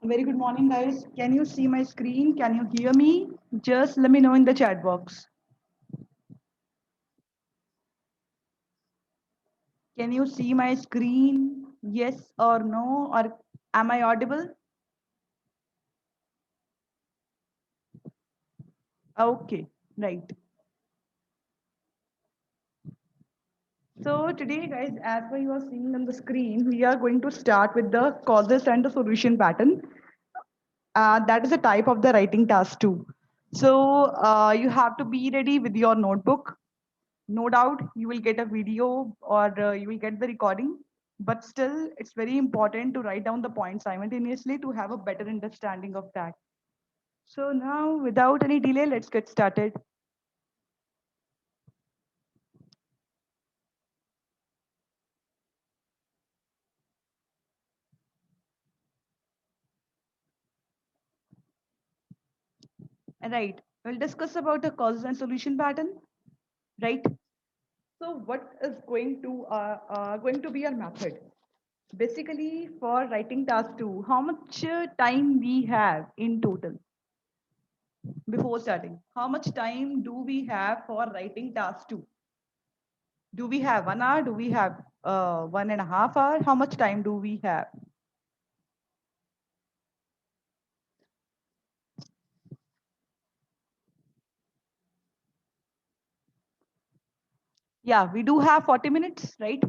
Very good morning, guys. Can you see my screen? Can you hear me? Just let me know in the chat box. Can you see my screen? Yes or no? Or am I audible? Okay, right. So today, guys, as per you are seeing on the screen, we are going to start with the causes and the solution pattern. That is a type of the writing task too. So you have to be ready with your notebook. No doubt you will get a video or you will get the recording, but still it's very important to write down the points simultaneously to have a better understanding of that. So now without any delay, let's get started. Right, we'll discuss about the causes and solution pattern, right? So what is going to be our method? Basically for writing task 2, how much time we have in total before starting? How much time do we have for writing task 2? Do we have 1 hour? Do we have 1.5 hours? How much time do we have? Yeah, we do have 40 minutes, right?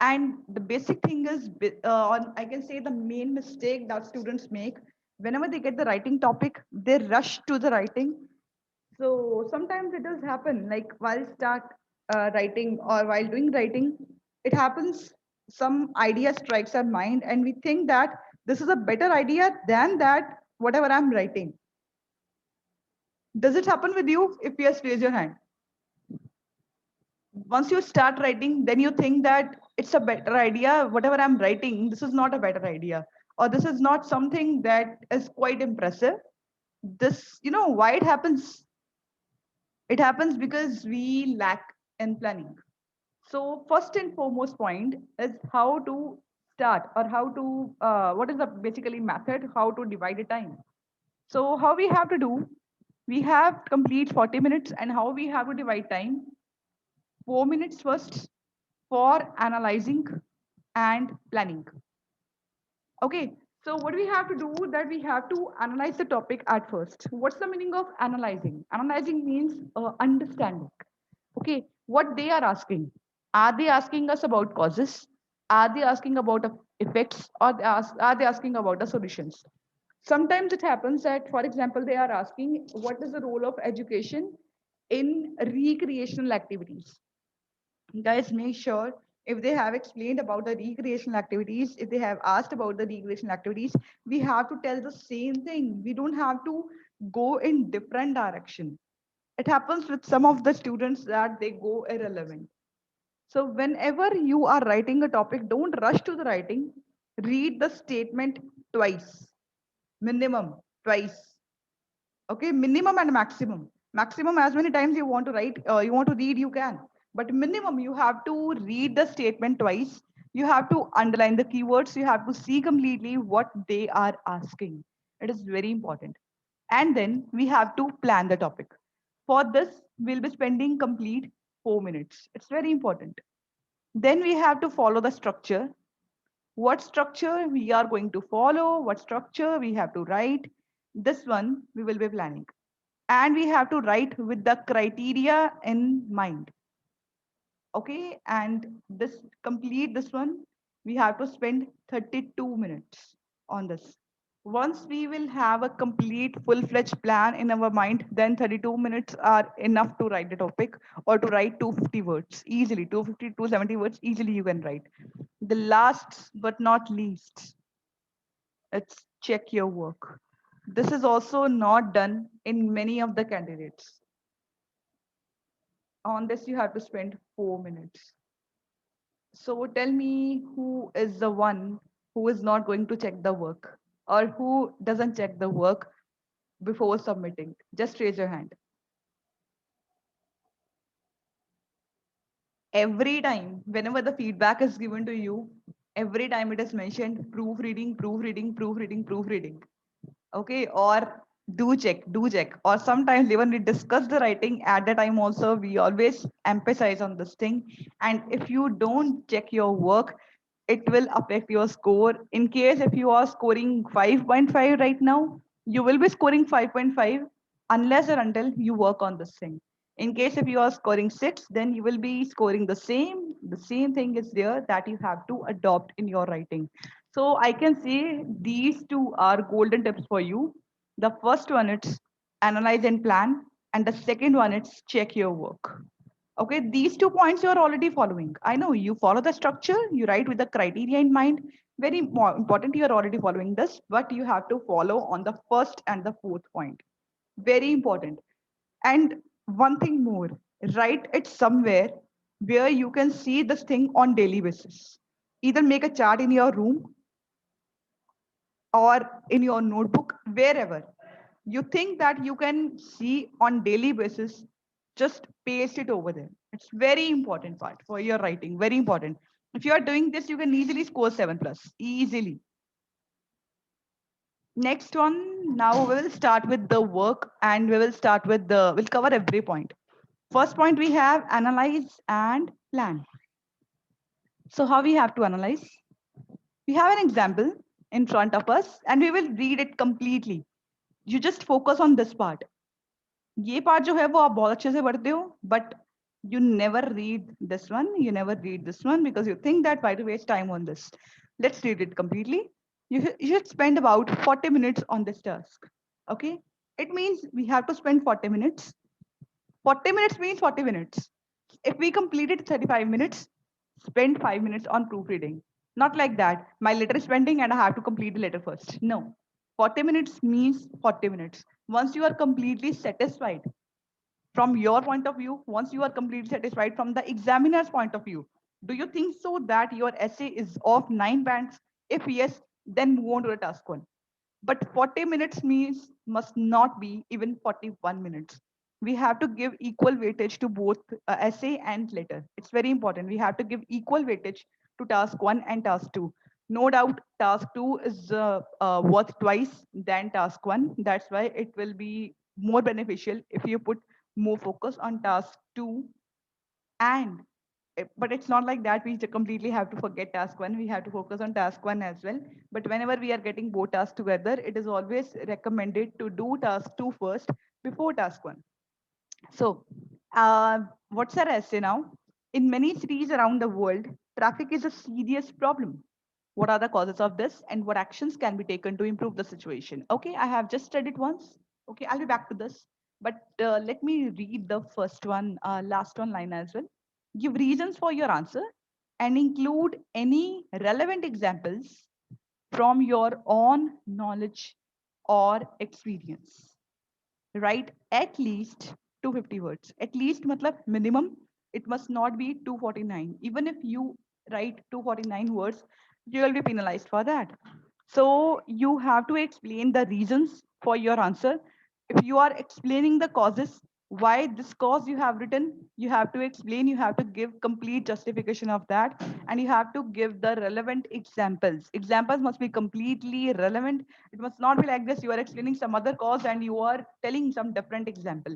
And the basic thing is, I can say the main mistake that students make whenever they get the writing topic, they rush to the writing. So sometimes it does happen, like while start writing or while doing writing, it happens. Some idea strikes our mind, and we think that this is a better idea than that whatever I'm writing. Does it happen with you? If yes, raise your hand. Once you start writing, then you think that it's a better idea. Whatever I'm writing, this is not a better idea, or this is not something that is quite impressive. This, why it happens? It happens because we lack in planning. So first and foremost point is how to start or how to what is the basically method how to divide the time. So how we have to do, we have complete 40 minutes, and how we have to divide time. 4 minutes first for analyzing and planning. Okay, so what we have to do that we have to analyze the topic at first. What's the meaning of analyzing? Analyzing means understanding. Okay, what they are asking. Are they asking us about causes? Are they asking about effects? Or are they asking about the solutions? Sometimes it happens that, for example, they are asking what is the role of education in recreational activities. Guys, make sure if they have explained about the recreational activities, if they have asked about the recreational activities, we have to tell the same thing. We don't have to go in different direction. It happens with some of the students that they go irrelevant. So whenever you are writing a topic, don't rush to the writing. Read the statement twice, minimum twice. Okay, minimum and maximum. Maximum as many times you want to write, you want to read, you can. But minimum, you have to read the statement twice. You have to underline the keywords. You have to see completely what they are asking. It is very important. And then we have to plan the topic. For this, we'll be spending complete 4 minutes. It's very important. Then we have to follow the structure. What structure we are going to follow, what structure we have to write. This one we will be planning. And we have to write with the criteria in mind. Okay, and this complete this one, we have to spend 32 minutes on this. Once we will have a complete full-fledged plan in our mind, then 32 minutes are enough to write the topic or to write 250 words easily. 250, 270 words easily you can write. The last but not least, it's check your work. This is also not done in many of the candidates. On this, you have to spend 4 minutes. So tell me who is the one who is not going to check the work or who doesn't check the work before submitting. Just raise your hand. Every time, whenever the feedback is given to you, every time it is mentioned proofreading, proofreading, proofreading, proofreading. Okay, or do check. Or sometimes even we discuss the writing at the time also, we always emphasize on this thing. And if you don't check your work, it will affect your score. In case if you are scoring 5.5 right now, you will be scoring 5.5 unless or until you work on this thing. In case if you are scoring 6, then you will be scoring the same thing is there that you have to adopt in your writing. So I can say these two are golden tips for you. The first one is analyze and plan, and the second one is check your work. Okay, these 2 points you are already following. I know you follow the structure, you write with the criteria in mind. Very important, you are already following this, but you have to follow on the first and the fourth point. Very important. And one thing more, write it somewhere where you can see this thing on daily basis. Either make a chart in your room or in your notebook, wherever you think that you can see on daily basis, just paste it over there. It's very important part for your writing, very important. If you are doing this, you can easily score 7 plus, easily. Next one, now we will start with the work, and we will start with we'll cover every point. First point, we have analyze and plan. So how we have to analyze? We have an example in front of us and we will read it completely. You just focus on this part. ये part जो है वो आप बहुत अच्छे से पढ़ते हो, but you never read this one, you never read this one because you think that why to waste time on this. Let's read it completely. You should spend about 40 minutes on this task. Okay, it means we have to spend 40 minutes. 40 minutes means 40 minutes. If we completed 35 minutes, spend 5 minutes on proofreading. Not like that. My letter is pending and I have to complete the letter first. No. 40 minutes means 40 minutes. Once you are completely satisfied from your point of view, once you are completely satisfied from the examiner's point of view, do you think so that your essay is of 9 bands? If yes, then move on to the task one. But 40 minutes means must not be even 41 minutes. We have to give equal weightage to both essay and letter. It's very important. We have to give equal weightage to task one and task two. No doubt, task two is worth twice than task one. That's why it will be more beneficial if you put more focus on task two. And but it's not like that we completely have to forget task one. We have to focus on task one as well. But whenever we are getting both tasks together, it is always recommended to do task two first before task one. So what's our essay now? In many cities around the world, traffic is a serious problem. What are the causes of this and what actions can be taken to improve the situation? Okay, I have just read it once. Okay, I'll be back to this. But let me read the first one, last one line as well. Give reasons for your answer and include any relevant examples from your own knowledge or experience. Write at least 250 words. At least matlab minimum. It must not be 249. Even if you write 249 words, you will be penalized for that. So you have to explain the reasons for your answer. If you are explaining the causes, why this cause you have written, you have to explain, you have to give complete justification of that, and you have to give the relevant examples. Examples must be completely relevant. It must not be like this. You are explaining some other cause and you are telling some different example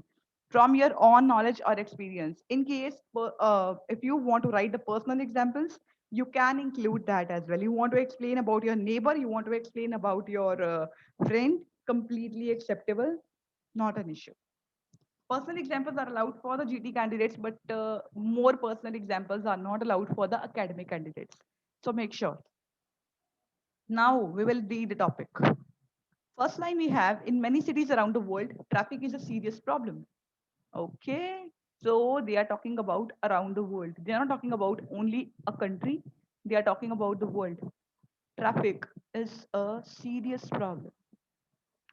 from your own knowledge or experience. In case, if you want to write the personal examples, you can include that as well. You want to explain about your neighbor, you want to explain about your friend, completely acceptable, not an issue. Personal examples are allowed for the GT candidates, but more personal examples are not allowed for the academic candidates. So make sure. Now we will read the topic. First line we have, in many cities around the world, traffic is a serious problem. Okay. So they are talking about around the world. They are not talking about only a country. They are talking about the world. Traffic is a serious problem,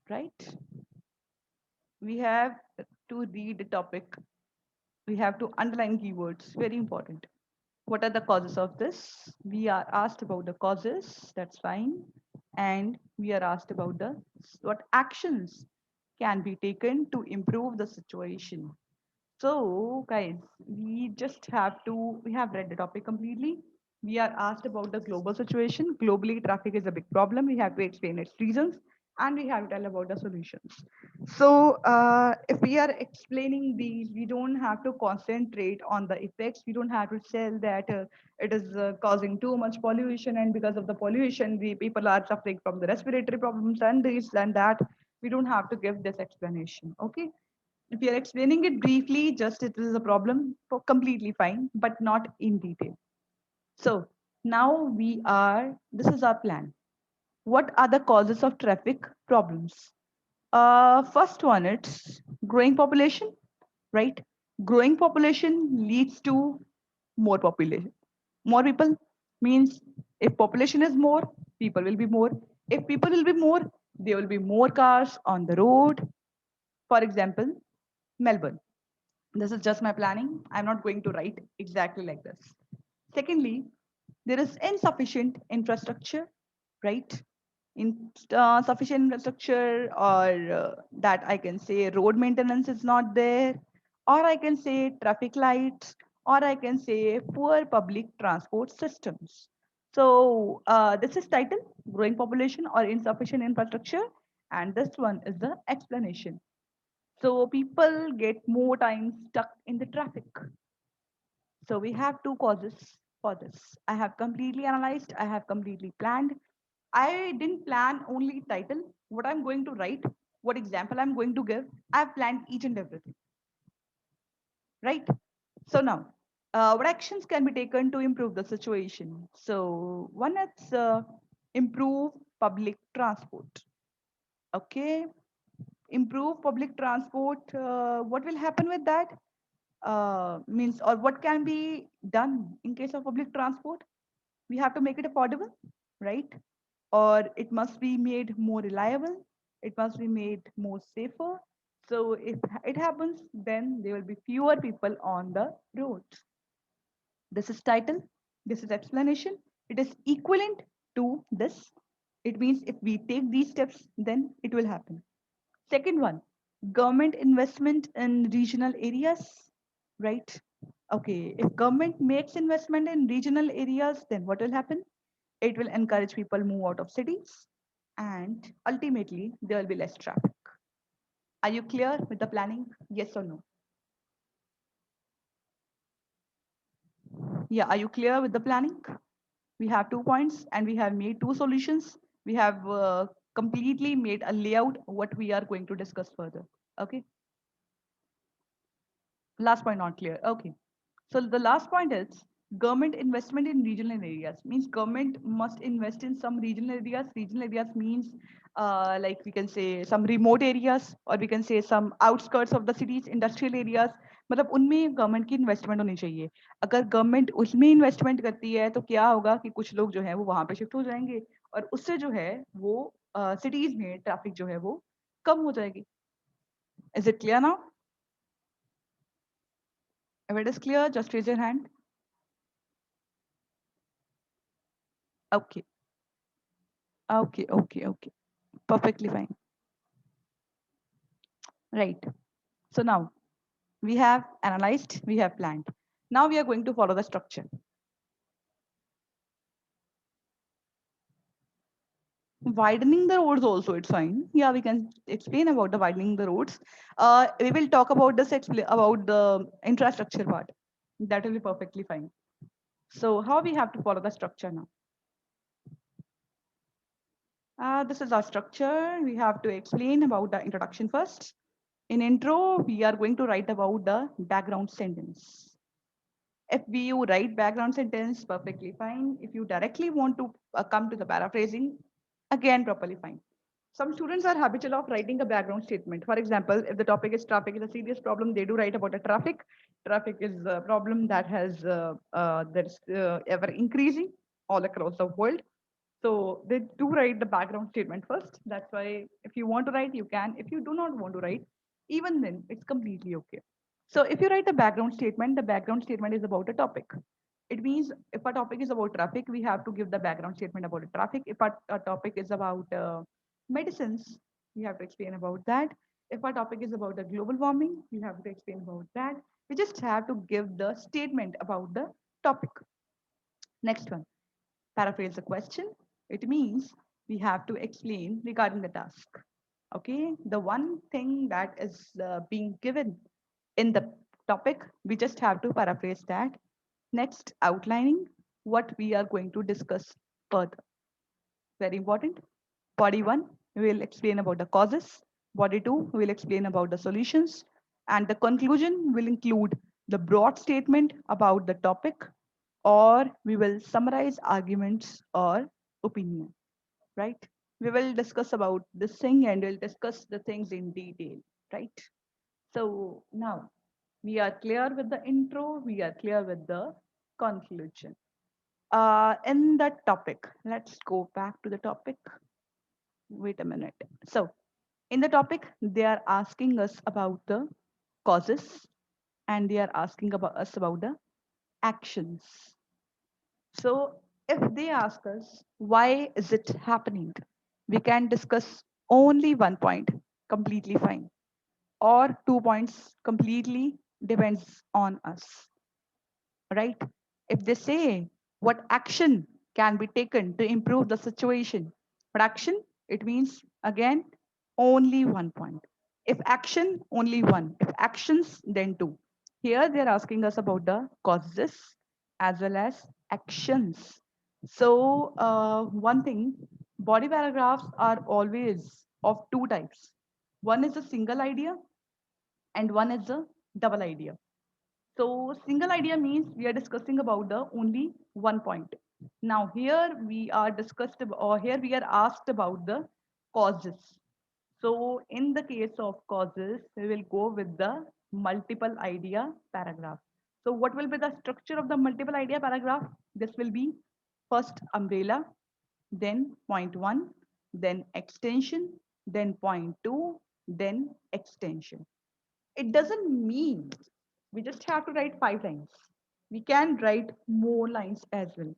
right? We have to read the topic. We have to underline keywords. Very important. What are the causes of this? We are asked about the causes. That's fine. And we are asked about the what actions can be taken to improve the situation. So, guys, we have read the topic completely. We are asked about the global situation. Globally, traffic is a big problem. We have to explain its reasons. and we have to tell about the solutions. So if we are explaining these, we don't have to concentrate on the effects. We don't have to tell that it is causing too much pollution, and because of the pollution the people are suffering from the respiratory problems and this and that. We don't have to give this explanation. Okay, if you're explaining it briefly, just it is a problem, for completely fine, but not in detail. So now this is our plan. What are the causes of traffic problems? First one, it's growing population, right? Growing population leads to more population. More people means if population is more, people will be more. If people will be more, there will be more cars on the road. For example, Melbourne. This is just my planning. I'm not going to write exactly like this. Secondly, there is insufficient infrastructure, right? Sufficient infrastructure, or that I can say road maintenance is not there, or I can say traffic lights, or I can say poor public transport systems. So this is title, growing population or insufficient infrastructure, and this one is the explanation. So people get more time stuck in the traffic. So we have two causes for this. I have completely analyzed, I have completely planned. I didn't plan only title, what I'm going to write, what example I'm going to give. I've planned each and everything, right? So now, what actions can be taken to improve the situation? So one is improve public transport. Okay, improve public transport. What will happen with that? Means, or what can be done in case of public transport? We have to make it affordable, right? Or it must be made more reliable. It must be made more safer. So if it happens, then there will be fewer people on the roads. This is title. This is explanation. It is equivalent to this. It means if we take these steps, then it will happen. Second one, government investment in regional areas, right? Okay, if government makes investment in regional areas, then what will happen? It will encourage people move out of cities, and ultimately there will be less traffic. Are you clear with the planning? Yes or no? Yeah, are you clear with the planning? We have 2 points and we have made two solutions. We have completely made a layout what we are going to discuss further. Okay. Last point not clear. Okay. So the last point is government investment in regional areas. Means government must invest in some regional areas. Regional areas means like we can say some remote areas, or we can say some outskirts of the cities, industrial areas. मतलब उनमें government की investment होनी चाहिए. अगर government उसमें investment करती है तो क्या होगा कि कुछ लोग जो है वो वहां पे शिफ्ट हो जाएंगे, और उससे जो है वो सिटीज में ट्रैफिक जो है वो कम हो जाएगी. Is it clear now? If it is clear, just raise your hand. Okay, okay. Perfectly fine. Right. So now we have analyzed, we have planned. Now we are going to follow the structure. Widening the roads also, it's fine. Yeah, we can explain about the widening the roads. We will talk about this, about the infrastructure part. That will be perfectly fine. So how we have to follow the structure now? This is our structure. We have to explain about the introduction first. In intro, we are going to write about the background sentence. If you write background sentence, perfectly fine. If you directly want to come to the paraphrasing, again, properly fine. Some students are habitual of writing a background statement. For example, if the topic is traffic is a serious problem, they do write about a traffic. Traffic is a problem that has that's ever increasing all across the world. So they do write the background statement first. That's why if you want to write, you can. If you do not want to write, even then, it's completely okay. So if you write a background statement, the background statement is about a topic. It means if a topic is about traffic, we have to give the background statement about the traffic. If a topic is about medicines, we have to explain about that. If our topic is about the global warming, we have to explain about that. We just have to give the statement about the topic. Next one, paraphrase the question. It means we have to explain regarding the task. Okay, the one thing that is being given in the topic, we just have to paraphrase that. Next, outlining what we are going to discuss further. Very important. Body 1, we will explain about the causes. Body 2, we will explain about the solutions. And the conclusion will include the broad statement about the topic, or we will summarize arguments or opinion, right? We will discuss about this thing and we'll discuss the things in detail, right? So now we are clear with the intro, we are clear with the conclusion. In the topic, let's go back to the topic. Wait a minute. So, in the topic, they are asking us about the causes and they are asking about us about the actions. So, if they ask us why is it happening, we can discuss only one point, completely fine, or 2 points, completely depends on us, right? If they say what action can be taken to improve the situation, what action, it means again only 1 point. If action, only one. If actions, then two. Here they're asking us about the causes as well as actions. So one thing, body paragraphs are always of two types. One is a single idea and one is a double idea. So single idea means we are discussing about the only one point. Now here we are discussed or here we are asked about the causes. So in the case of causes, we will go with the multiple idea paragraph. So what will be the structure of the multiple idea paragraph? This will be first umbrella, then point one, then extension, then point two, then extension. It doesn't mean we just have to write 5 lines. We can write more lines as well.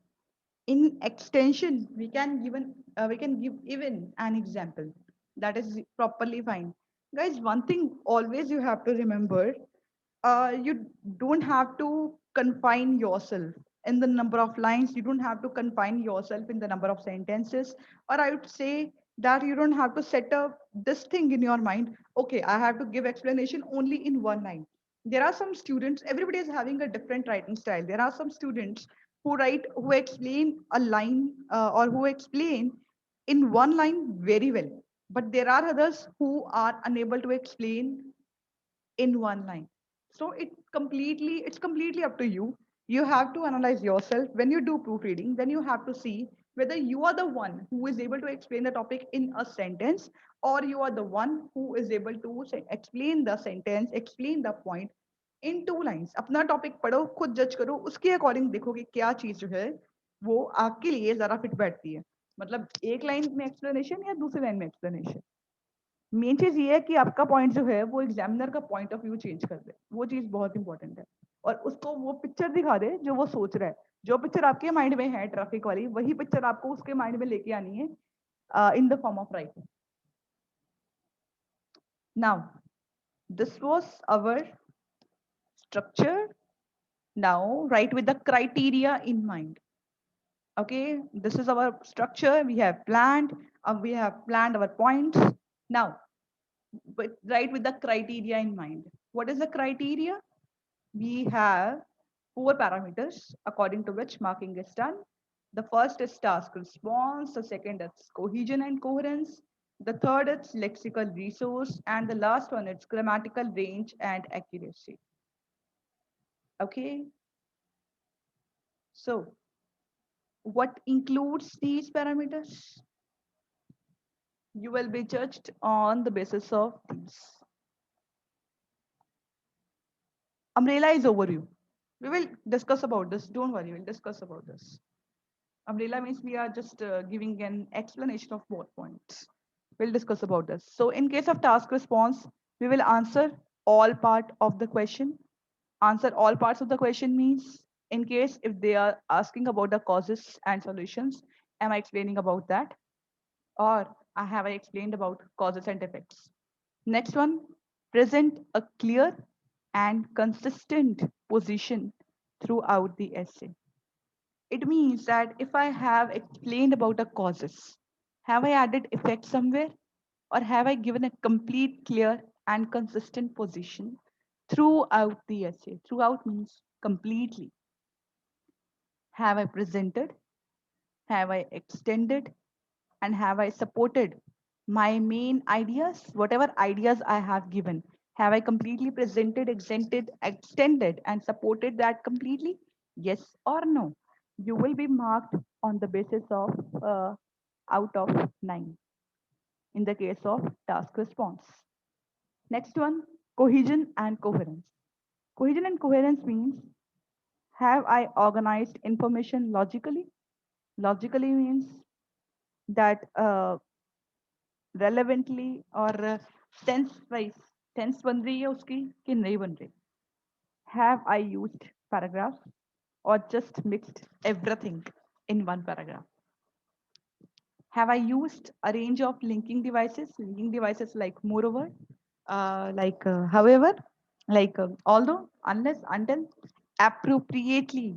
In extension, we can give even an example. That is properly fine. Guys, one thing always you have to remember, you don't have to confine yourself in the number of lines. You don't have to confine yourself in the number of sentences. Or I would say that you don't have to set up this thing in your mind. Okay, I have to give explanation only in one line. There are some students, everybody is having a different writing style. There are some students who explain a line or who explain in one line very well. But there are others who are unable to explain in one line. So it's completely up to you. You have to analyze yourself when you do proofreading. Then you have to see whether you are the one who is able to explain the topic in a sentence, or you are the one who is able to explain the sentence, explain the point in 2 lines. अपना topic पढ़ो, खुद जज करो, उसके according देखो कि क्या चीज जो है वो आपके लिए जरा फिट बैठती है. मतलब एक लाइन में एक्सप्लेनेशन या दूसरी लाइन में एक्सप्लेनेशन. मेन चीज ये है कि आपका पॉइंट जो है वो एग्जामिनर का पॉइंट ऑफ व्यू चेंज कर दे. वो चीज बहुत इंपॉर्टेंट है. और उसको वो पिक्चर दिखा दे जो वो सोच रहा है. जो पिक्चर आपके माइंड में है ट्रैफिक वाली, वही पिक्चर आपको उसके माइंड में लेके आनी है in the form of writing. Now this was our structure. Now write with the criteria in mind. Okay, this is our structure. We have planned our points. Now but write with the criteria in mind. What is the criteria? We have 4 parameters according to which marking is done. The first is task response, the second is cohesion and coherence, the third is lexical resource, and the last one is grammatical range and accuracy. Okay, so what includes these parameters? You will be judged on the basis of these. Umbrella is overview. We will discuss about this. Don't worry, we'll discuss about this. Umbrella means we are just giving an explanation of both points. We'll discuss about this. So in case of task response, we will answer all part of the question. Answer all parts of the question means in case if they are asking about the causes and solutions, am I explaining about that? Or I explained about causes and effects. Next one, present a clear and consistent position throughout the essay. It means that if I have explained about the causes Have I added effect somewhere? Or have I given a complete, clear, and consistent position throughout the essay? Throughout means completely. Have I presented? Have I extended? And have I supported my main ideas? Whatever ideas I have given, have I completely presented, extended, and supported that completely? Yes or no? You will be marked on the basis of out of 9 in the case of task response. Next one, cohesion and coherence. Cohesion and coherence means, have I organized information logically? Logically means that relevantly or tense wise, tense बन रही है उसकी कि नहीं बन रही. Have I used paragraphs or just mixed everything in one paragraph? Have I used a range of linking devices like moreover, however, although, unless, until, appropriately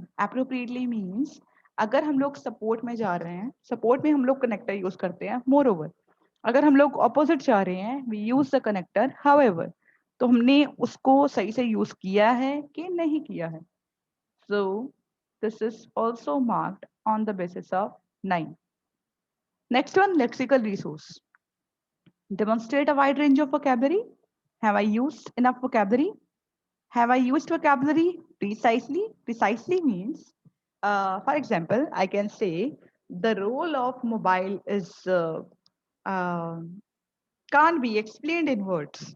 means अगर हम लोग सपोर्ट में जा रहे हैं, सपोर्ट में हम लोग कनेक्टर यूज करते हैं मोर, अगर हम लोग ऑपोजिट जा रहे हैं we use the connector however, तो हमने उसको सही से यूज किया है कि नहीं किया है. So this is also marked on the basis of 9. Next one, lexical resource. Demonstrate a wide range of vocabulary. Have I used enough vocabulary? Have I used vocabulary precisely? Precisely means, for example, I can say the role of mobile is uh, can't be explained in words.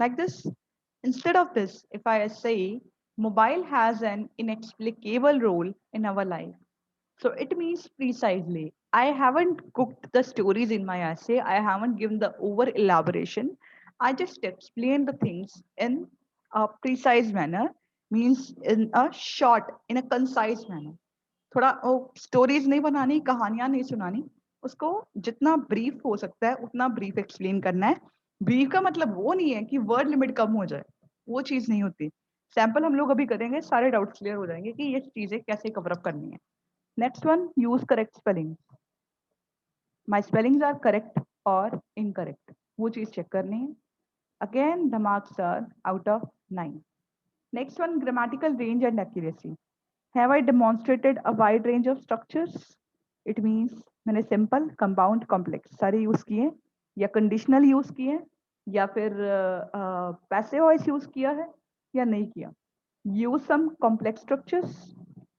Like this. Instead of this, if I say mobile has an inexplicable role in our life, so it means precisely. I haven't cooked the stories in my essay. I haven't given the over elaboration. I just explained the things in a precise manner, means in a short, in a concise manner. थोड़ा stories नहीं बनानी, कहानियां नहीं सुनानी, उसको जितना brief हो सकता है उतना ब्रीफ एक्सप्लेन करना है. ब्रीफ का मतलब वो नहीं है कि वर्ड लिमिट कम हो जाए, वो चीज नहीं होती. सैंपल हम लोग अभी करेंगे, सारे डाउट्स क्लियर हो जाएंगे कि ये चीजें कैसे कवर अप करनी है. Next one, use correct spelling. My spellings are correct or incorrect. वो चीज चेक करनी है. Again, the marks are out of 9. Next one, grammatical range and accuracy. Have I demonstrated a wide range of structures? It means मैंने simple, compound, complex सारे use किए, या conditional use किए, या फिर passive voice use किया है या नहीं किया. Use some complex structures.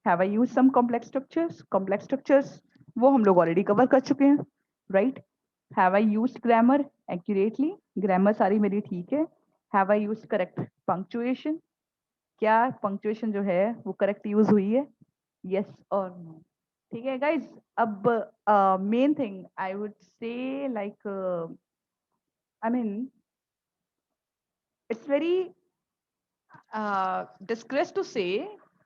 Have I used some complex structures? Complex structures वो हम लोग already cover कर चुके हैं, right? Have I used grammar accurately? Grammar सारी मेरी ठीक है. Have I used correct punctuation? क्या पंक्चुएशन जो है वो करेक्ट यूज हुई है, यस और नो. ठीक है गाइज. अब main thing I would say like I mean it's very disgrace to say,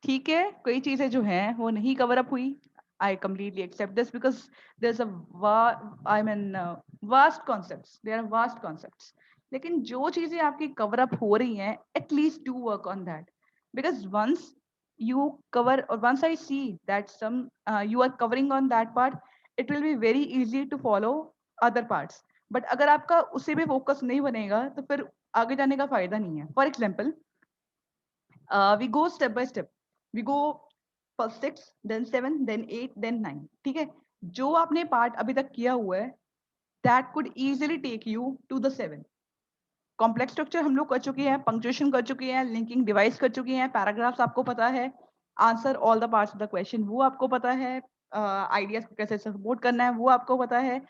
ठीक है कई चीजें जो हैं वो नहीं कवर अप हुई. I completely except this because there is a I mean vast concepts, there are vast concepts. लेकिन जो चीजें आपकी कवर अप हो रही हैं, at least do work on that, because once you cover or once I see that some you are covering on that part, it will be very easy to follow other parts. but अगर आपका उसी पे focus नहीं बनेगा तो फिर आगे जाने का फायदा नहीं है. For example, we go step by step. We go first 6, then 7, then 8, then 9. ठीक है, जो आपने पार्ट अभी तक किया हुआ है, that could easily take you to the 7. Complex structure हम लोग कर चुके हैं, पंक्चुएशन कर चुके हैं, लिंकिंग डिवाइस कर चुके हैं, पैराग्राफ्स आपको पता है, answer all the parts of the question वो आपको पता है, आइडियाज को कैसे सपोर्ट करना है वो आपको पता है,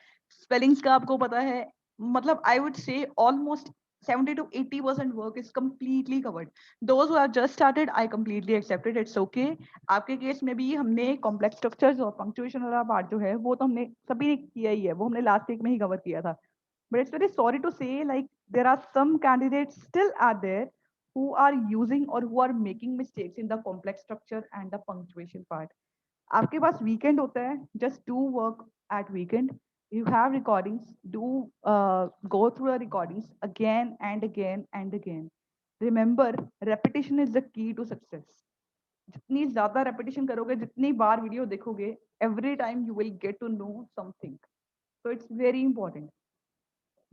स्पेलिंग्स का आपको पता है. मतलब आई वुड से almost 70 to 80% work is completely covered. Those who have just started, I completely accept it. It's okay. आपके केस में भी हमने कॉम्प्लेक्स स्ट्रक्चर्स और पंक्चुएशन वाला पार्ट जो है वो तो हमने सभी ने किया ही है, वो हमने लास्ट वीक में ही कवर किया था. But it's very sorry to say, like, there are some candidates still out there who are using or who are making mistakes in the complex structure and the punctuation part. आपके पास weekend होता है, just do work at weekend. You have recordings, do go through the recordings again and again and again. Remember, repetition is the key to success. जितनी ज्यादा repetition करोगे, जितनी बार video देखोगे, every time you will get to know something. So it's very important.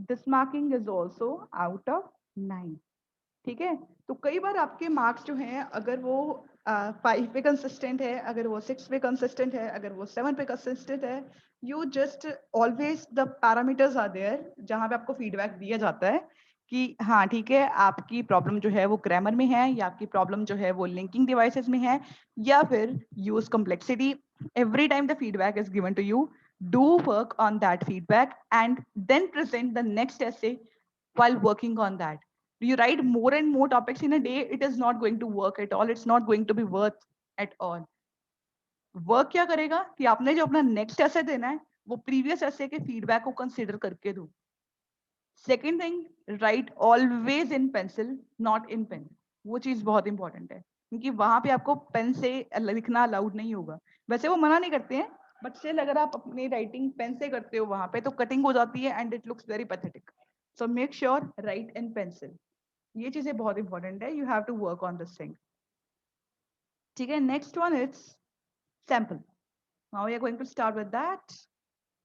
This marking is also out of 9. ठीक है, तो कई बार आपके मार्क्स जो हैं अगर वो 5 पे कंसिस्टेंट है, अगर वो 6 पे कंसिस्टेंट है, अगर वो 7 पे कंसिस्टेंट है, you just always the parameters are there जहां पे आपको फीडबैक दिया जाता है कि हाँ ठीक है, आपकी प्रॉब्लम जो है वो ग्रामर में है, या आपकी प्रॉब्लम जो है वो लिंकिंग डिवाइसेस में है, या फिर use complexity. Every time the feedback is given to you, do work on that feedback and then present the next essay while working on that. You write more and more topics in a day, it is not going to work at all, it's not going to be worth at all. Work क्या करेगा कि आपने जो अपना next ऐसे देना है वो प्रीवियस ऐसे के फीडबैक को कंसीडर करके दो. Second thing, right always in pencil not in pen. वो चीज बहुत इंपॉर्टेंट है क्योंकि वहां पे आपको पेन से लिखना अलाउड नहीं होगा. वैसे वो मना नहीं करते हैं, बट स्टिल अगर आप अपनी राइटिंग पेन से करते हो वहां पे तो कटिंग हो जाती है and it looks very pathetic. So make sure write in pencil. ये चीजें बहुत इंपॉर्टेंट है. You have to work on this thing. ठीक है, next one is sample. Now we are going to start with that.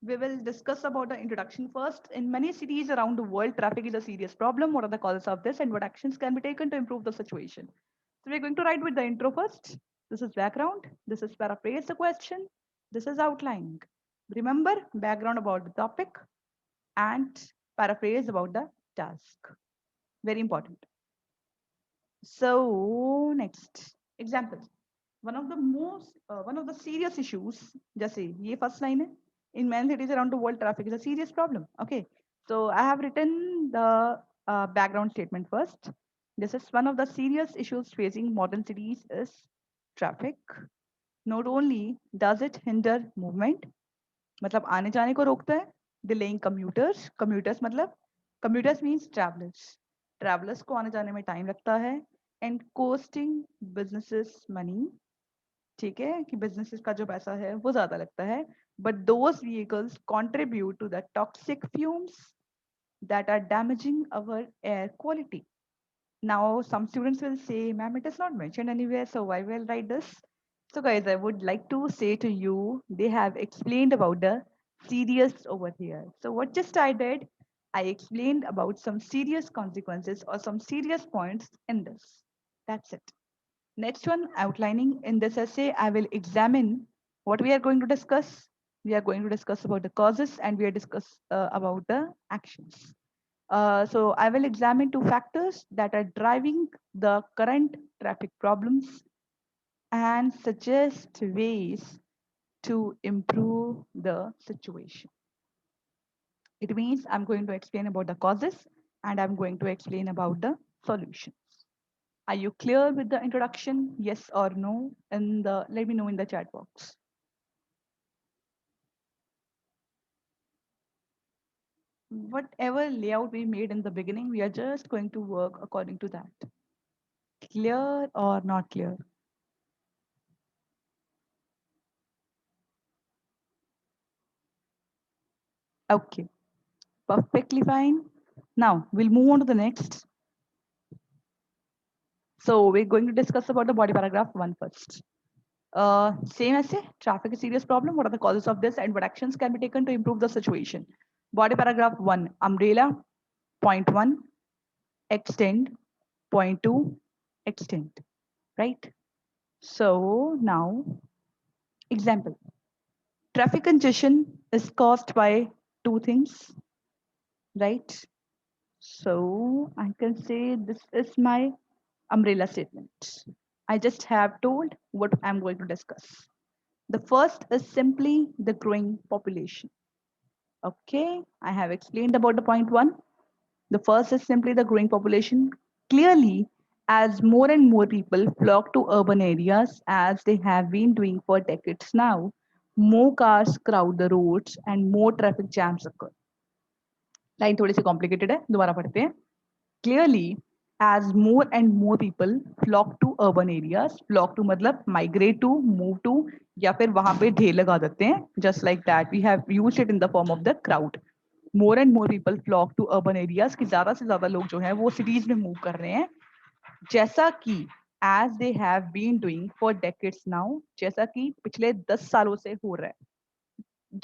We will discuss about the introduction first. In many cities around the world, traffic is a serious problem. What are the causes of this and what actions can be taken to improve the situation? So we're going to write with the intro first. This is background. This is paraphrase the question. This is outlining. Remember, background about the topic and paraphrase about the task. Very important. So next example. One of the serious issues, जैसे ये first line है, in many cities around the world traffic is a serious problem. Okay, so I have written the background statement first. This is one of the serious issues facing modern cities is traffic. Not only does it hinder movement, मतलब आने जाने को रोकता है, delaying commuters मतलब commuters means travelers को आने जाने में टाइम लगता है, and costing businesses money. ठीक है कि बिजनेसेस का जो पैसा है वो ज्यादा लगता है, but those vehicles contribute to the toxic fumes that are damaging our air quality. Now some students will say ma'am it is not mentioned anywhere, so why will write this? So guys, I would like to say to you, they have explained about the serious over here. So what just I did, I explained about some serious consequences or some serious points in this. That's it. Next one, outlining. In this essay, I will examine what we are going to discuss. We are going to discuss about the causes and we are discuss about the actions. So I will examine two factors that are driving the current traffic problems and suggest ways to improve the situation. It means I'm going to explain about the causes and I'm going to explain about the solutions. Are you clear with the introduction? Yes or no? Let me know in the chat box. Whatever layout we made in the beginning, we are just going to work according to that. Clear or not clear? Okay, perfectly fine. Now we'll move on to the next. So we're going to discuss about the body paragraph 1 first. Same as say, traffic is a serious problem. What are the causes of this and what actions can be taken to improve the situation? Body paragraph 1, umbrella, point 1, extend, point 2, extend, right? So now, example, traffic congestion is caused by two things, right? So I can say this is my umbrella statement. I just have told what I'm going to discuss. The first is simply the growing population. Okay, I have explained about the point 1. The first is simply the growing population. Clearly, as more and more people flock to urban areas, as they have been doing for decades now, more cars crowd the roads and more traffic jams occur. Line थोड़ी सी complicated है, दोबारा पढ़ते हैं. Clearly, as more and more people flock to urban areas, flock to मतलब migrate to, move to, या फिर वहां पे ढेर लगा देते हैं, just like that we have used it in the form of the crowd. More and more people flock to urban areas कि ज्यादा से ज्यादा लोग जो हैं वो cities में move कर रहे हैं, जैसा कि as they have been doing for decades now, जैसा कि पिछले 10 सालों से हो रहा है.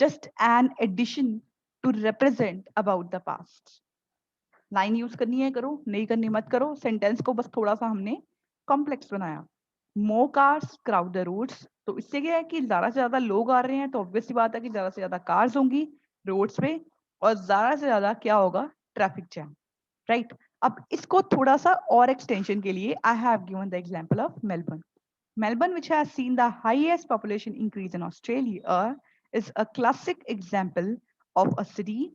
Just an addition to represent about the past. Line use करनी है करो, नहीं करनी मत करो, सेंटेंस को बस थोड़ा सा हमने कॉम्प्लेक्स बनाया. मोर कार्स क्राउड द रोड्स, तो इससे क्या है कि ज्यादा से ज्यादा लोग आ रहे हैं तो ऑब्वियसली बात है कि ज्यादा से ज्यादा कार्स होंगी रोड्स पे और ज्यादा से ज्यादा क्या होगा, ट्रैफिक जैम, राइट. अब इसको थोड़ा सा और एक्सटेंशन के लिए I have given the example of Melbourne. Melbourne, which has seen the highest population increase in Australia, is a classic example of a city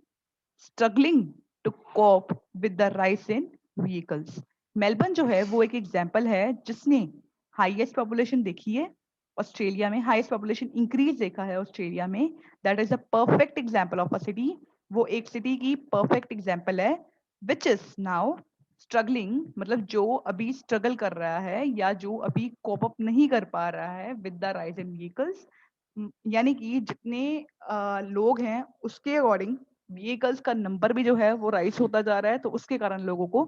struggling to cope with the rise in vehicles. Melbourne जो है वो एक example है जिसने highest population देखी है Australia में, highest population increase देखा है ऑस्ट्रेलिया में. That is a perfect example of a city. वो एक सिटी की परफेक्ट एग्जाम्पल है विच इज नाउ स्ट्रगलिंग, मतलब जो अभी स्ट्रगल कर रहा है या जो अभी कोप अप नहीं कर पा रहा है with the rise in vehicles. यानी कि जितने लोग हैं उसके अकॉर्डिंग व्हीकल्स का नंबर भी जो है वो राइज होता जा रहा है, तो उसके कारण लोगों को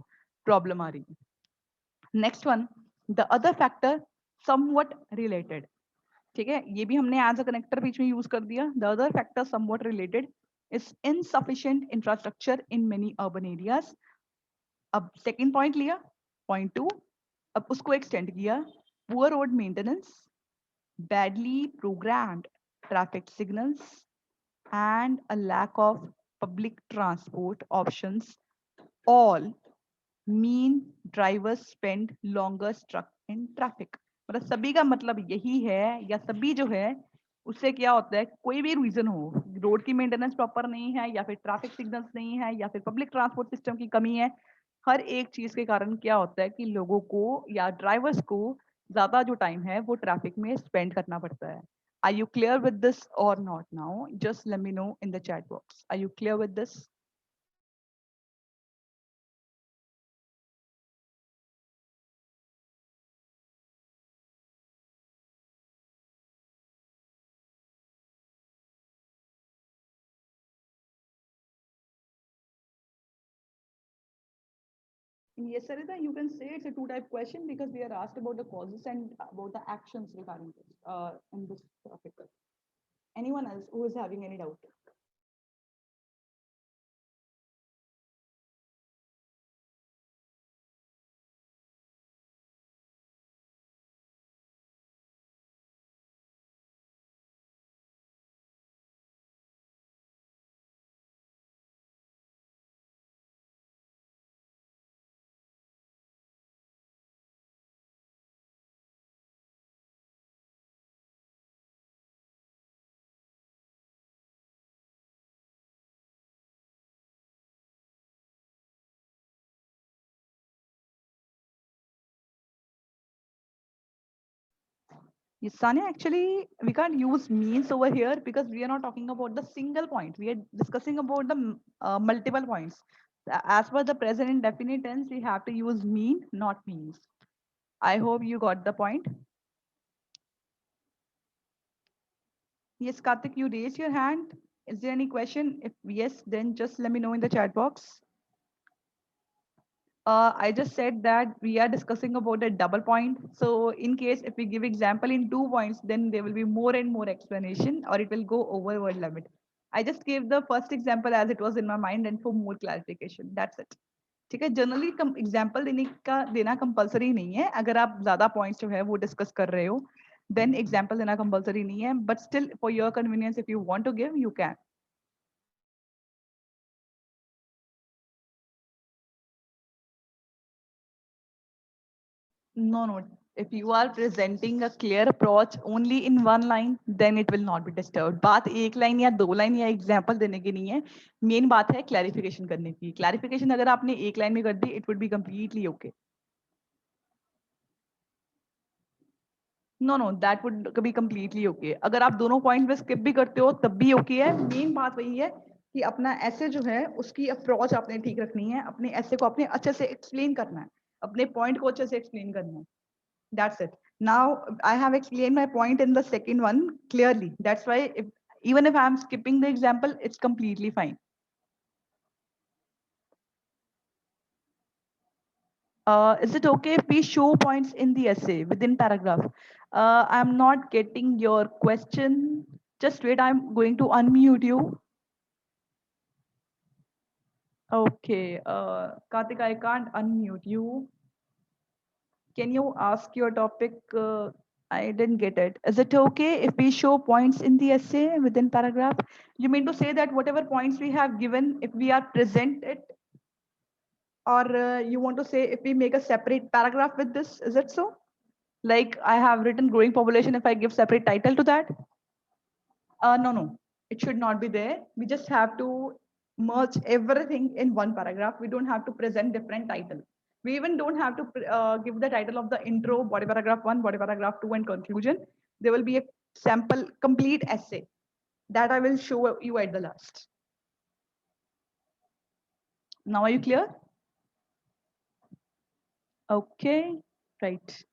प्रॉब्लम आ रही है. Next one, the other factor somewhat related. ठीक है, ये भी हमने एज अ कनेक्टर बीच में यूज कर दिया. The other factor somewhat related is insufficient infrastructure in many urban areas. अब सेकेंड पॉइंट लिया, पॉइंट टू, अब उसको एक्सटेंड किया. Poor road maintenance, badly programmed traffic signals, and a lack of public transport options all mean drivers spend longer stuck in traffic. मतलब सभी का मतलब यही है, या सभी जो है उससे क्या होता है, कोई भी रीजन हो, रोड की मेंटेनेंस प्रॉपर नहीं है या फिर ट्रैफिक सिग्नल्स नहीं है या फिर पब्लिक ट्रांसपोर्ट सिस्टम की कमी है, हर एक चीज के कारण क्या होता है कि लोगों को या ड्राइवर्स को ज्यादा जो टाइम है वो ट्रैफिक में स्पेंड करना पड़ता है. Are you clear with this or not now? Just let me know in the chat box. Are you clear with this? Yes, Sarita, you can say it's a two-type question because we are asked about the causes and about the actions regarding this in this topic. Anyone else who is having any doubt? Yes, Sanya, actually, we can't use means over here because we are not talking about the single point. We are discussing about the multiple points. As per the present indefinite tense, we have to use mean, not means. I hope you got the point. Yes, Karthik, you raise your hand. Is there any question? If yes, then just let me know in the chat box. I just said that we are discussing about a double point. So in case if we give example in 2 points, then there will be more and more explanation or it will go over word limit. I just gave the first example as it was in my mind and for more clarification. That's it. ठीक है, generally example देने का देना compulsory नहीं है. अगर आप ज्यादा पॉइंट्स जो है वो डिस्कस कर रहे हो देन एग्जाम्पल देना कंपलसरी नहीं है, but still for your convenience if you want to give you can. No, no. If you are presenting a clear approach only in one line, then it will not be disturbed. बात एक line या दो line या example देने की नहीं है, main बात है क्लैरिफिकेशन करने की. क्लैरिफिकेशन अगर आपने एक लाइन में कर दी, it would be completely okay. No no, that would be completely okay. अगर आप दोनों पॉइंट में स्किप भी करते हो तब भी ओके है. मेन बात वही है कि अपना ऐसे जो है उसकी अप्रोच आपने ठीक रखनी है, अपने ऐसे को अपने अच्छे से एक्सप्लेन करना है, अपने पॉइंट को अच्छे से एक्सप्लेन करना है. That's it. Now I have explained my point in the second one clearly. That's why even if I'm skipping the example, it's completely fine. Is it okay if we show points in the essay within paragraph? I'm not getting your question. Just wait, I'm going to unmute you. Okay, Kartik, I can't unmute you. Can you ask your topic? I didn't get it. Is it okay if we show points in the essay within paragraph? You mean to say that whatever points we have given, if we are present it, or you want to say if we make a separate paragraph with this, is it so? Like I have written growing population, if I give separate title to that? No, no, it should not be there. We just have to merge everything in one paragraph. We don't have to present different title. We even don't have to give the title of the intro, body paragraph 1, body paragraph 2, and conclusion. There will be a sample complete essay that I will show you at the last. Now are you clear? Okay, right.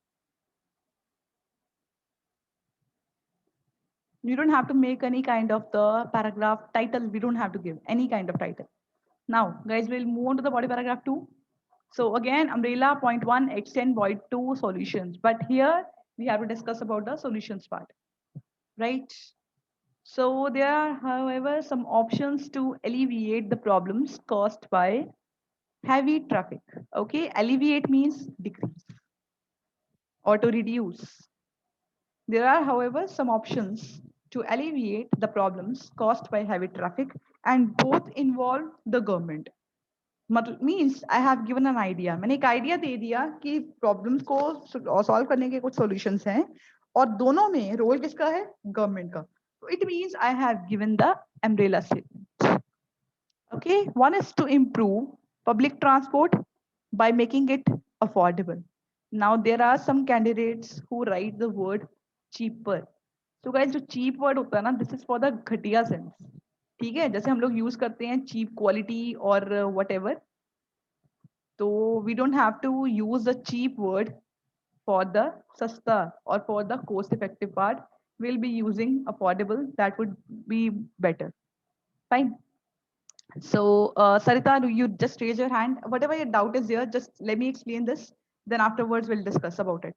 You don't have to make any kind of the paragraph title. We don't have to give any kind of title. Now, guys, we'll move on to the body paragraph 2. So again, umbrella point 1, extend point 2 solutions. But here we have to discuss about the solutions part, right? So there are, however, some options to alleviate the problems caused by heavy traffic. Okay, alleviate means decrease or to reduce. There are, however, some options to alleviate the problems caused by heavy traffic, and both involve the government. मतलब means I have given an idea, मैंने एक idea दे दिया कि problems को solve करने के कुछ solutions हैं और दोनों में रोल किसका है, गवर्नमेंट का. तो it means I have given the umbrella statement. Okay, one is to improve public transport by making it affordable. Now there are some candidates who write the word cheaper. So guys, जो cheap word होता है ना, this is for the घटिया sense. ठीक है, जैसे हम लोग यूज करते हैं cheap quality और whatever. तो we don't have to use the cheap word for the sasta or for the cost effective part. We'll be using affordable. That would be better. Fine. So, Sarita, do you just raise your hand? Whatever your doubt is here, just let me explain this. Then afterwards, we'll discuss about it.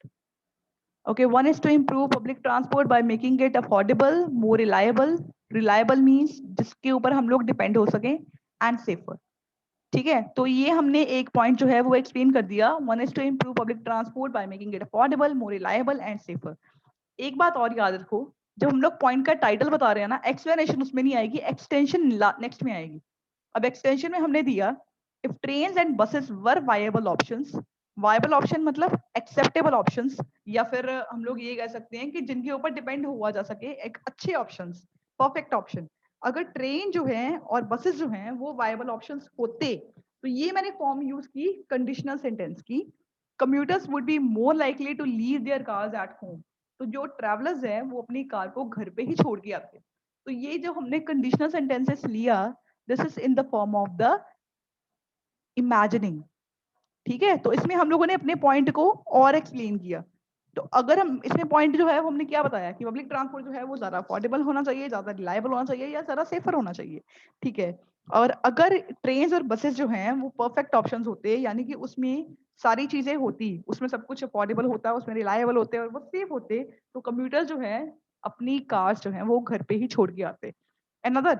Okay, one is to improve public transport by making it affordable, more reliable. Reliable means जिसके ऊपर हम लोग depend हो सके and safer. ठीक है, तो ये हमने एक पॉइंट जो है वो एक्सप्लेन कर दिया. One is to improve public transport by making it affordable, more reliable and safer. एक बात और याद रखो, जब हम लोग पॉइंट का टाइटल बता रहे हैं ना, एक्सप्लेनेशन उसमें नहीं आएगी, एक्सटेंशन नेक्स्ट में आएगी. अब एक्सटेंशन में हमने दिया if trains and buses were viable options. Viable option मतलब एक्सेप्टेबल ऑप्शंस, या फिर हम लोग ये कह सकते हैं कि जिनके ऊपर डिपेंड हुआ जा सके, एक अच्छे ऑप्शंस, परफेक्ट ऑप्शन. अगर ट्रेन जो है और बसेस जो हैं वो वायबल ऑप्शंस होते, तो ये मैंने फॉर्म यूज की कंडीशनल सेंटेंस की. Commuters would be more likely to leave their cars at home. तो जो ट्रैवलर्स हैं वो अपनी कार को घर पे ही छोड़ के आते. तो ये जो हमने कंडीशनल सेंटेंसेस लिया, this is in the form of the imagining. ठीक है, तो इसमें हम लोगों ने अपने पॉइंट को और एक्सप्लेन किया. तो अगर हम इसमें पॉइंट जो है वो हमने क्या बताया कि पब्लिक ट्रांसपोर्ट जो है वो ज्यादा अफोर्डेबल होना चाहिए, ज्यादा रिलायबल होना चाहिए, या ज्यादा सेफर होना चाहिए. ठीक है, और अगर ट्रेन और बसेस जो हैं वो परफेक्ट ऑप्शंस होते, यानी कि उसमें सारी चीजें होती, उसमें सब कुछ अफोर्डेबल होता है, उसमें रिलायबल होते और वो सेफ होते, तो कंप्यूटर जो है अपनी कार्स जो है वो घर पे ही छोड़ के आते. Another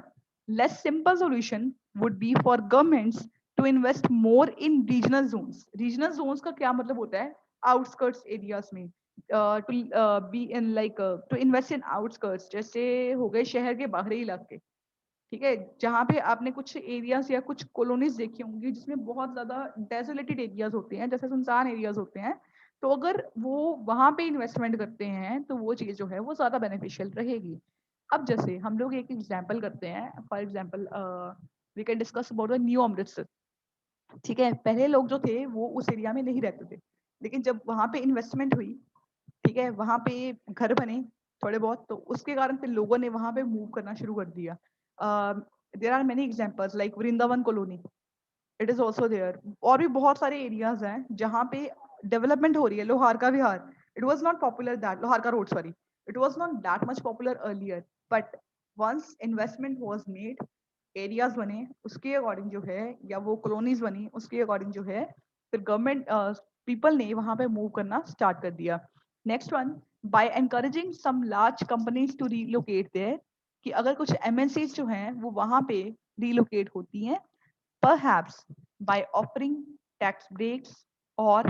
less simple solution would be for governments to invest more in regional zones. Regional zones का क्या मतलब होता है? Outskirts areas में. To be in like to invest in outskirts, जैसे हो गए शहर के बाहरी इलाके. ठीक है, जहाँ पे आपने कुछ एरियाज या कुछ कॉलोनीज देखी होंगी जिसमें बहुत ज्यादा डेसोलेटेड एरियाज होते हैं, जैसे सुनसान एरियाज होते हैं. तो अगर वो वहां पे इन्वेस्टमेंट करते हैं तो वो चीज जो है वो ज्यादा बेनिफिशियल रहेगी. अब जैसे हम लोग एक एग्जांपल करते हैं, for example we can discuss about the new Amritsar. ठीक है, पहले लोग जो थे वो उस एरिया में नहीं रहते थे, लेकिन जब वहां पे इन्वेस्टमेंट हुई, ठीक है, वहां पे घर बने थोड़े बहुत, तो उसके कारण फिर लोगों ने वहां पे मूव करना शुरू कर दिया. There are many examples like Vrindavan colony, it is also there. और भी बहुत सारे एरियाज हैं जहाँ पे डेवलपमेंट हो रही है. लोहार का विहार, it was not popular that, लोहार का road sorry, it was not that much popular earlier, but once investment was made, areas बने उसके अकॉर्डिंग जो है, या वो कॉलोनीज बनी उसके अकॉर्डिंग जो है, फिर गवर्नमेंट पीपल ने वहां पे मूव करना स्टार्ट कर दिया. Next one, by encouraging some large companies to relocate there, कि अगर कुछ एमएनसीज जो हैं वो वहां पे रीलोकेट होती हैं, perhaps by offering tax breaks or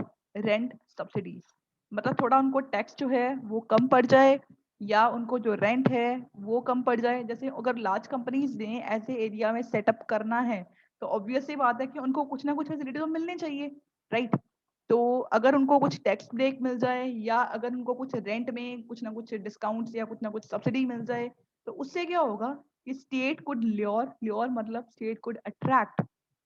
rent subsidies. मतलब थोड़ा उनको टैक्स जो है वो कम पड़ जाए, या उनको जो रेंट है वो कम पड़ जाए. जैसे अगर लार्ज कंपनीज ने ऐसे एरिया में सेटअप करना है तो ऑब्वियस सी बात है कि उनको कुछ ना कुछ फैसिलिटी तो मिलनी चाहिए, राइट? तो अगर उनको कुछ टैक्स ब्रेक मिल जाए, या अगर उनको कुछ रेंट में कुछ ना कुछ डिस्काउंट्स या कुछ ना कुछ सब्सिडी मिल जाए, तो उससे क्या होगा कि स्टेट कुड ल्योर मतलब state could attract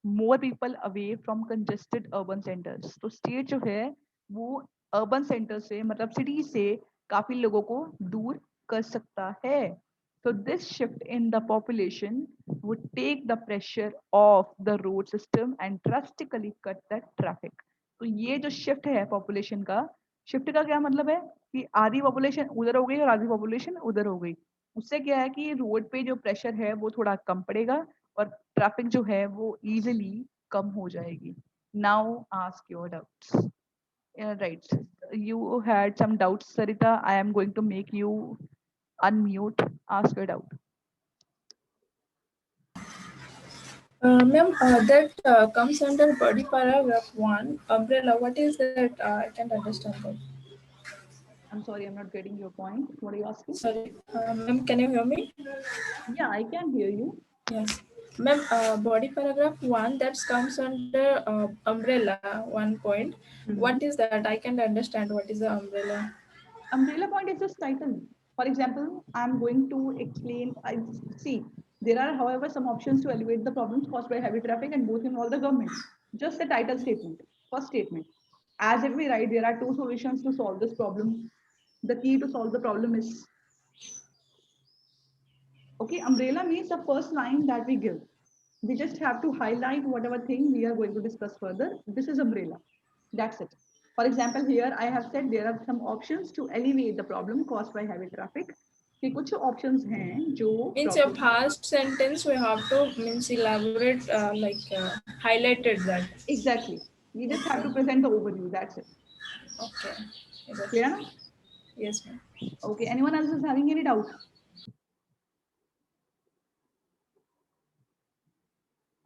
more people away from congested urban centres. तो स्टेट जो है वो अर्बन सेंटर से मतलब सिटी से काफी लोगों को दूर कर सकता है. So this shift in the population would take the pressure off the road system and drastically cut the traffic. तो ये जो शिफ्ट है पॉपुलेशन का, शिफ्ट का क्या मतलब है कि आधी पॉपुलेशन उधर हो गई और आधी पॉपुलेशन उधर हो गई. उससे क्या है कि रोड पे जो प्रेशर है वो थोड़ा कम पड़ेगा और ट्रैफिक जो है वो इजीली कम हो जाएगी. Now ask your doubts. Right. You had some doubts, Sarita. I am going to make you unmute. Ask your doubt. Ma'am, that comes under body paragraph 1, umbrella. What is that? I can't understand that. I'm sorry, I'm not getting your point. What are you asking? Sorry. Ma'am, can you hear me? Yeah, I can hear you. Yes. Ma'am, body paragraph 1, that comes under umbrella 1 point. What is that? I can't understand what is the umbrella. Umbrella point is just title. For example, I'm going to explain. I see there are, however, some options to alleviate the problems caused by heavy traffic and both involve the government. Just the title statement. First statement. As if we write, there are two solutions to solve this problem. The key to solve the problem is okay. Umbrella means the first line that we give. We just have to highlight whatever thing we are going to discuss further. This is umbrella. That's it. For example, here I have said there are some options to alleviate the problem caused by heavy traffic. कि कुछ options हैं जो Means a past sentence we have to means elaborate highlighted that. Exactly. We just have to present the overview. That's it. Okay. Clear now? Yes, ma'am. Okay. Anyone else is having any doubt?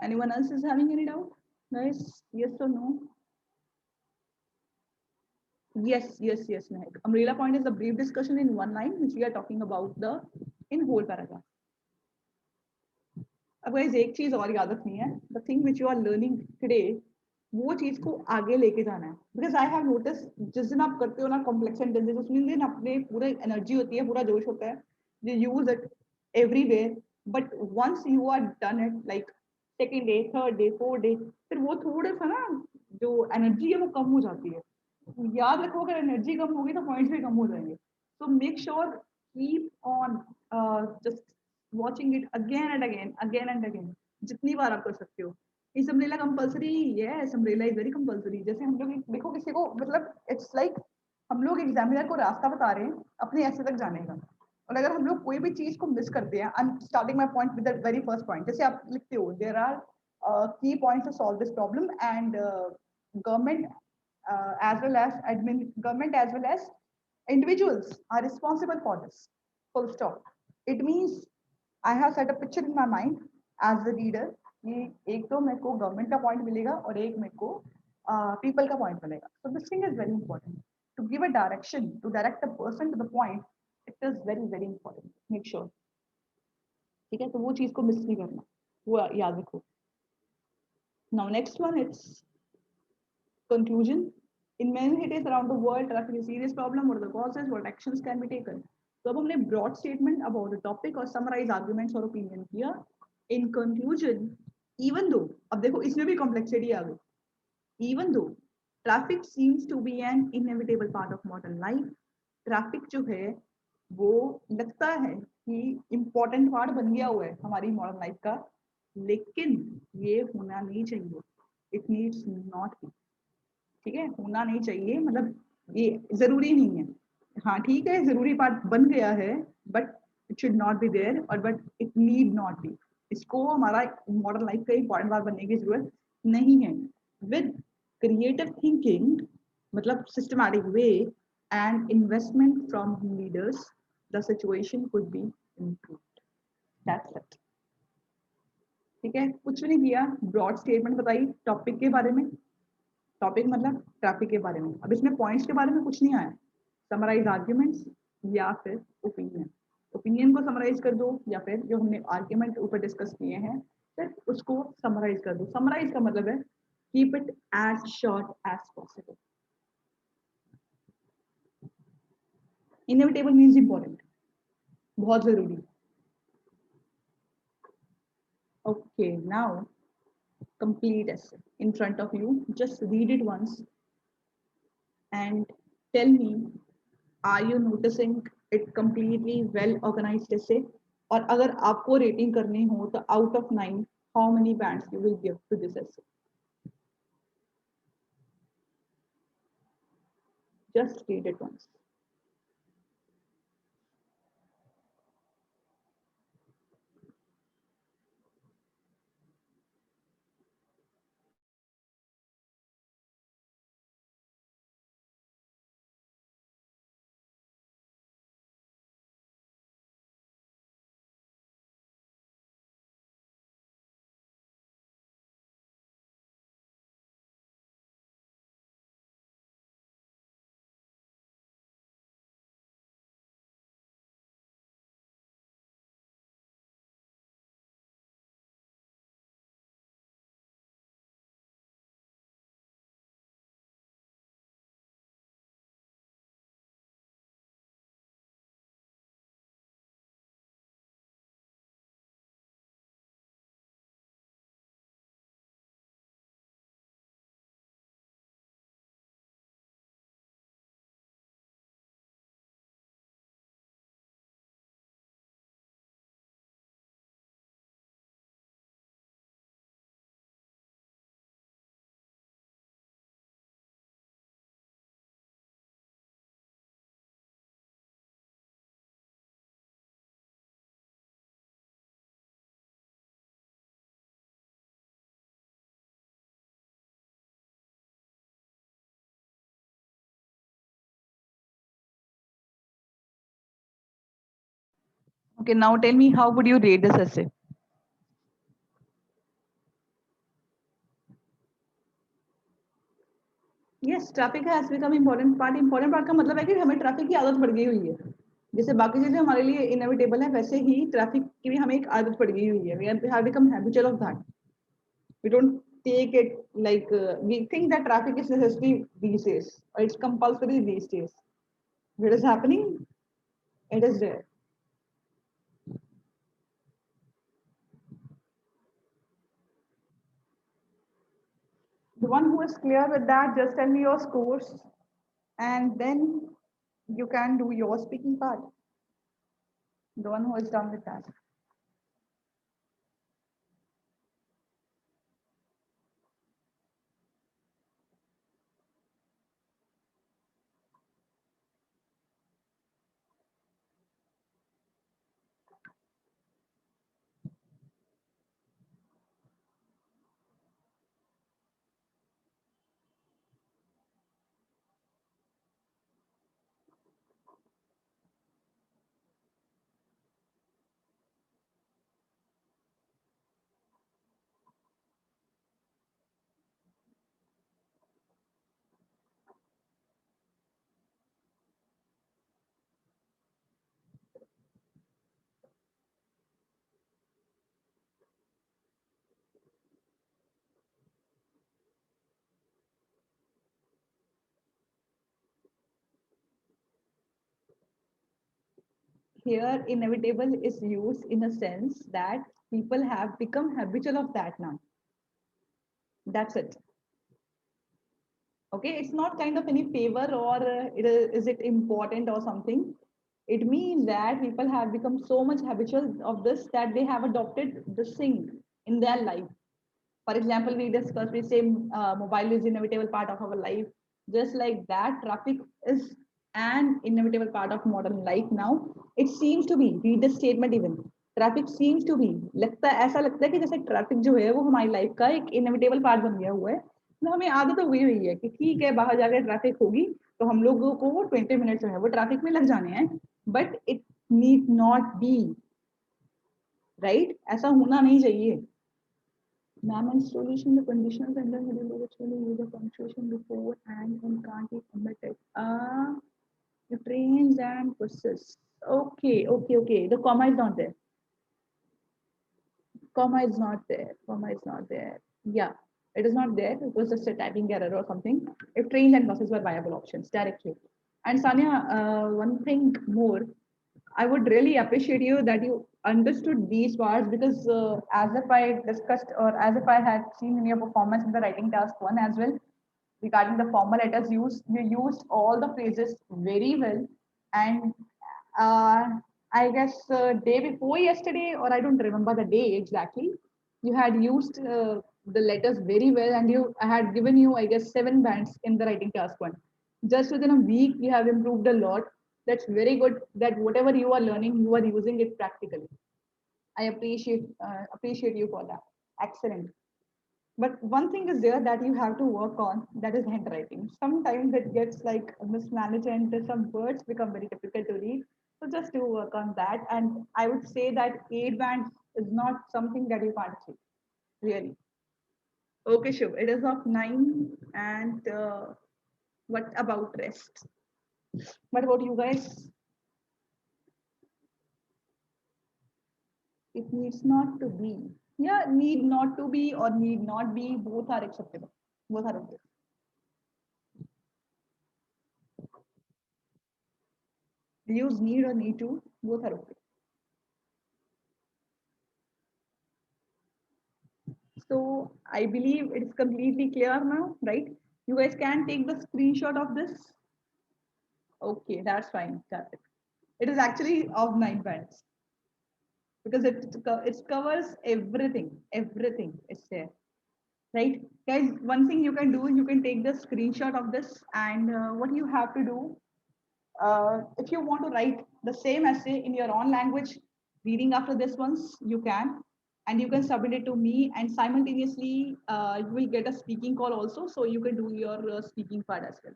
Anyone else is having any doubt? Guys, yes or no? Yes, Mehak. Umbrella point is a brief discussion in one line, which we are talking about the in whole paragraph. अब guys एक चीज और याद रखनी है, the thing which you are learning today, वो चीज को आगे लेके जाना है. Because I have noticed जिस दिन आप करते हो ना complex sentences, उस दिन अपने पूरा एनर्जी होती है, पूरा जोश होता है, you use it everywhere. But once you are done it, like second day, third day, fourth day, फिर वो थोड़ा सा ना जो एनर्जी है वो कम हो जाती है. याद रखो अगर एनर्जी कम होगी तो पॉइंट्स भी कम हो जाएंगे. So make sure keep on just watching it again and again. जितनी बार आप कर सकते हो. इस umbrella compulsory? Yes, umbrella is very compulsory. जैसे हम लोग देखो किसी को मतलब इट्स लाइक हम लोग एग्जामिनर को रास्ता बता रहे हैं अपने ऐसे तक जाने का, और अगर हम लोग कोई भी चीज को मिस करते हैं, I am starting my point with the very first point. जैसे आप लिखते हो there are key points to solve this problem and government as well as government as well as individuals are responsible for this. Full stop. It means I have set a picture in my mind as the reader कि एक तो मेरे को government का point मिलेगा और एक मेरे को पीपल का पॉइंट मिलेगा. So this thing is very important to give a direction, to direct the person to the point. It is very important. Make sure. ठीक है, तो वो चीज को मिस नहीं करना, वो याद रखो. Now next one, it's conclusion. In many cities around the world, traffic is a serious problem. What are the causes? What actions can be taken? तो अब हमने broad statement about the topic और summarize arguments और opinion किया. In conclusion, even though अब देखो इसमें भी complexity आ गई. Even though traffic seems to be an inevitable part of modern life, traffic जो है वो लगता है कि important part बन गया हुआ है हमारी modern life का, लेकिन ये होना नहीं चाहिए. It needs not be. ठीक है, होना नहीं चाहिए मतलब ये जरूरी नहीं है. हाँ ठीक है, जरूरी पार्ट बन गया है, but it should not be there और but it need not be. इसको हमारा मॉडर्न लाइफ का इंपॉर्टेंट पार्ट बनने की जरूरत नहीं है. विद क्रिएटिव थिंकिंग मतलब systematic way and investment from leaders the situation could be improved. That's it. ठीक है. ठीक है, कुछ भी नहीं किया, ब्रॉड स्टेटमेंट बताई टॉपिक के बारे में, टॉपिक मतलब ट्रैफिक के बारे में। अब इसमें पॉइंट्स के बारे में कुछ नहीं आया, समराइज आर्ग्यूमेंट्स या फिर ओपिनियन, ओपिनियन को समराइज कर दो या फिर जो हमने आर्ग्यूमेंट ऊपर डिस्कस किए हैं फिर उसको समराइज कर दो। समराइज का मतलब है keep it as short as possible. Inevitable means important, बहुत जरूरी। Okay, now complete essay in front of you, just read it once and tell me, are you noticing it completely well organized essay? और अगर आपको rating करनी हो तो out of 9 how many bands you will give to this essay? Just read it once. Okay, now tell me, how would you rate this essay? Yes, traffic has become important part. Important part का मतलब है कि हमें traffic की आदत पड़ गई हुई है। जैसे बाकी चीजें हमारे लिए इनएविटेबल है, वैसे ही ट्रैफिक की भी हमें एक आदत पड़ गई हुई है। We have become habitual of that. We don't take it like we think that traffic is necessary these days, or it's compulsory these days. What is happening? It is there. The one who is clear with that, just tell me your scores, and then you can do your speaking part. The one who is done with that. Here, inevitable is used in a sense that people have become habitual of that now. That's it. Okay, it's not kind of any favor or is it important or something. It means that people have become so much habitual of this that they have adopted this thing in their life. For example, we discussed, we say mobile is inevitable part of our life. Just like that, traffic is an inevitable part of modern life now. It seems to be, read the statement even. Traffic seems to be, लगता है, ऐसा लगता है कि जैसे traffic जो है वो हमारी लाइफ का एक इनएविटेबल पार्ट बन गया हुआ है। तो हमें आदत तो हुई हुई है कि ठीक है, बाहर जाकर ट्रैफिक होगी तो हम लोगों को वो 20 मिनट जो है वो ट्रैफिक में लग जाने हैं, but it need not B, right? ऐसा होना नहीं चाहिए। Ma'am, in solution, the conditional sentence will actually use a punctuation before and can't be omitted. The trains and buses. Okay, okay, okay. The comma is not there. Comma is not there. Comma is not there. Yeah, it is not there. It was just a typing error or something. If trains and buses were viable options directly. And Sanya, one thing more, I would really appreciate you that you understood these parts because as if I discussed or as if I had seen in your performance in the writing task one as well, regarding the formal letters used, you used all the phrases very well. And uh, I guess day before yesterday, or I don't remember the day exactly, you had used the letters very well, and you I had given you, I guess, 7 bands in the writing task one. Just within a week, you have improved a lot. That's very good. That whatever you are learning, you are using it practically. I appreciate you for that. Excellent. But one thing is there that you have to work on, that is handwriting. Sometimes it gets like mismanaged and some words become very difficult to read. So just to work on that. And I would say that 8 bands is not something that you can't achieve, really. Okay, sure. It is of 9. And what about rest? What about you guys? It needs not to be. Yeah, need not to be or need not be, both are acceptable. Both are okay. Use need or need to, both are okay. So I believe it's completely clear now, right? You guys can take the screenshot of this. Okay, that's fine. Got it. It is actually of 9 bands because it covers everything. Everything is there, right? Guys, one thing you can do, you can take the screenshot of this, and what you have to do, if you want to write the same essay in your own language, reading after this ones, you can, and you can submit it to me, and simultaneously, you will get a speaking call also, so you can do your speaking part as well.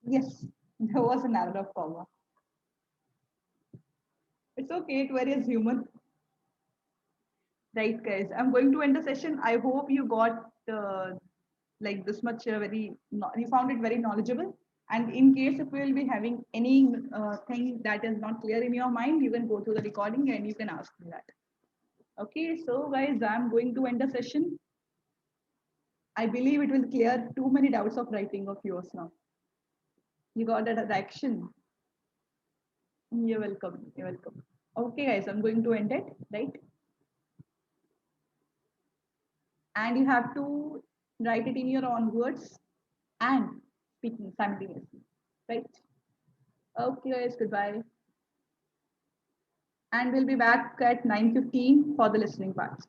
Yes, there was an error of comma. It's okay, it varies human. Right, guys. I'm going to end the session. I hope you got like this much you found it very knowledgeable. And in case if we will be having any thing that is not clear in your mind, you can go to the recording and you can ask me that. Okay, so guys, I'm going to end the session. I believe it will clear too many doubts of writing of yours now. You got that action. You're welcome. You're welcome. Okay, guys, I'm going to end it, right? And you have to write it in your own words and speaking simultaneously, right? Okay, guys, goodbye. And we'll be back at 9:15 for the listening part.